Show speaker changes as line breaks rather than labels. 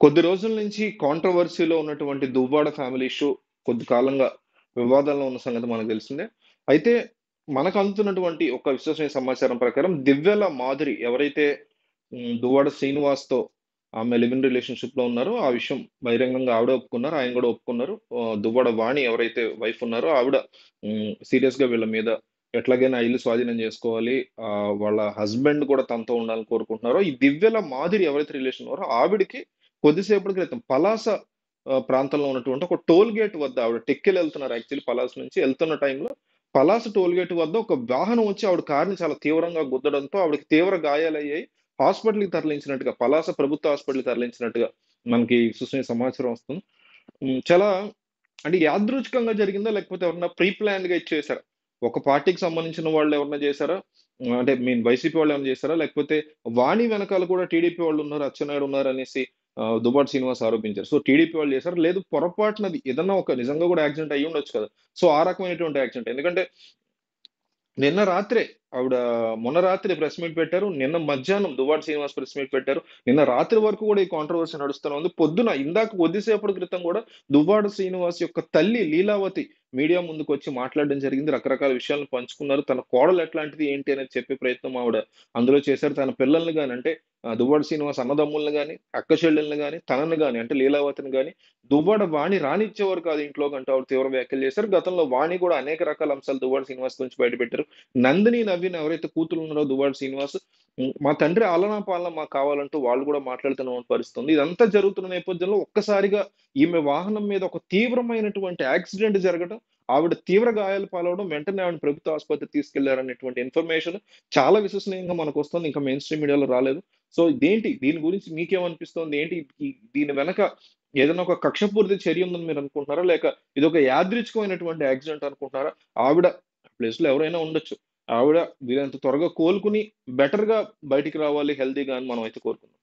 కొద్ది రోజుల నుంచి కాంట్రోవర్సీలో ఉన్నటువంటి దువ్వాడ ఫ్యామిలీ ఇష్యూ కొద్ది కాలంగా వివాదాల్లో ఉన్న సంగతి మనకు తెలిసిందే. అయితే మనకు అందుతున్నటువంటి ఒక విశ్వసనీయ సమాచారం ప్రకారం దివ్యల మాధురి ఎవరైతే దువ్వాడ శ్రీనివాస్‌తో ఆమె లివ్ ఇన్ రిలేషన్‌షిప్‌లో ఉన్నారో ఆ విషయం బహిరంగంగా ఆవిడే ఒప్పుకున్నారు. ఆయన కూడా ఒప్పుకున్నారు. దువ్వాడ వాణి ఎవరైతే వైఫ్ ఉన్నారో ఆవిడ సీరియస్‌గా వీళ్ళ మీద ఎట్లాగైనా ఆ ఇల్లు స్వాధీనం చేసుకోవాలి. వాళ్ళ హస్బెండ్ కూడా తనతో ఉండాలని కోరుకుంటున్నారో, ఈ దివ్యల మాధురి ఎవరైతే రిలేషన్ ఉన్నారో ఆవిడకి కొద్దిసేపటి క్రితం పలాస ప్రాంతంలో ఉన్నటువంటి ఒక టోల్ గేట్ వద్ద ఆవిడ టెక్కెలెళ్తున్నారు యాక్చువల్లీ పలాస నుంచి. ఎళ్తున్న టైంలో పలాస టోల్ గేట్ వద్ద ఒక వాహనం వచ్చి ఆవిడ కార్‌ని చాలా తీవ్రంగా గుద్దడంతో ఆవిడకి తీవ్ర గాయాలయ్యాయి. హాస్పిటల్‌కి తరలించినట్టుగా పలాస ప్రభుత్వ హాస్పిటల్‌కి తరలించినట్టుగా మనకి విశ్వసనీయ సమాచారం వస్తుంది. చాలా అంటే యాదృచ్ఛికంగా జరిగిందా? లేకపోతే ఎవరన్నా ప్రీ ప్లాన్డ్‌గా ఇచ్చేసారా? ఒక పార్టీకి సంబంధించిన వాళ్ళు ఎవరన్నా చేసారా? అంటే వైసీపీ వాళ్ళేమన్నా చేసారా? లేకపోతే వాణి వెనకాల కూడా టీడీపీ వాళ్ళున్నారు, అచ్చెన్నాయుడు ఉన్నారనేసి దువ్వాడ శ్రీనివాస్ ఆరోపించారు. సో, టీడీపీ వాళ్ళు చేసారా? లేదు పొరపాటున అది ఏదన్నా ఒక నిజంగా కూడా యాక్సిడెంట్ అయ్యుండొచ్చు కదా! సో, ఆ రకమైనటువంటి యాక్సిడెంట్. ఎందుకంటే నిన్న రాత్రే ఆవిడ మొన్న రాత్రి ప్రెస్ మీట్ పెట్టారు. నిన్న మధ్యాహ్నం దువ్వాడ శ్రీనివాస్ ప్రెస్ మీట్ పెట్టారు. నిన్న రాత్రి వరకు కూడా ఈ కాంట్రోవర్సీ నడుస్తూనే ఉంది. పొద్దున ఇందాక కొద్దిసేపటి క్రితం కూడా దువ్వాడ శ్రీనివాస్ యొక్క తల్లి లీలావతి మీడియా ముందుకొచ్చి మాట్లాడడం జరిగింది. రకరకాల విషయాలను పంచుకున్నారు. తన కోడలు ఎట్లాంటిది, ఏంటి అనేది చెప్పే ప్రయత్నం ఆవిడ అందులో చేశారు. తన పిల్లల్ని గాని అంటే దువ్వాడ శ్రీనివాస్ అన్నదమ్ముల్ని గాని, అక్క చెల్లెల్ని గాని, తనని గాని అంటే లీలావతిని గాని దువ్వాడ వాణి రానిచ్చేవారు కాదు ఇంట్లోకంటూ ఆవిడ తీవ్ర వ్యాఖ్యలు చేశారు. గతంలో వాణి కూడా అనేక రకాల అంశాలు దువ్వాడ శ్రీనివాస్ గురించి బయటపెట్టారు. నందిని, నవీన్ ఎవరైతే కూతురున్నారో దువ్వాడ శ్రీనివాస్, మా తండ్రి ఆలనా పాలన మాకు కావాలంటూ వాళ్ళు కూడా మాట్లాడుతున్న పరిస్థితి ఉంది. ఇదంతా జరుగుతున్న నేపథ్యంలో ఒక్కసారిగా ఈమె వాహనం మీద ఒక తీవ్రమైనటువంటి యాక్సిడెంట్ జరగడం, ఆవిడ తీవ్ర గాయాలు పాలవడం, వెంటనే ఆవిడని ప్రభుత్వ ఆసుపత్రికి తీసుకెళ్లారనేటువంటి ఇన్ఫర్మేషన్ చాలా విశ్వసనీయంగా మనకొస్తుంది. ఇంకా మెయిన్ స్ట్రీమ్ మీడియాలో రాలేదు. సో, ఇదేంటి? దీని గురించి మీకేమనిపిస్తోంది? ఏంటి దీని వెనక ఏదైనా ఒక కక్షపూరిత చర్య ఉందని మీరు అనుకుంటున్నారా? లేక ఇదొక యాదృచ్ఛికమైనటువంటి యాక్సిడెంట్ అనుకుంటున్నారా? ఆవిడ ప్లేస్‌లో ఎవరైనా ఉండొచ్చు. ఆవిడ వీలైనంత త్వరగా కోలుకొని బెటర్‌గా బయటికి రావాలి హెల్తీగా అని మనమైతే కోరుకుందాం.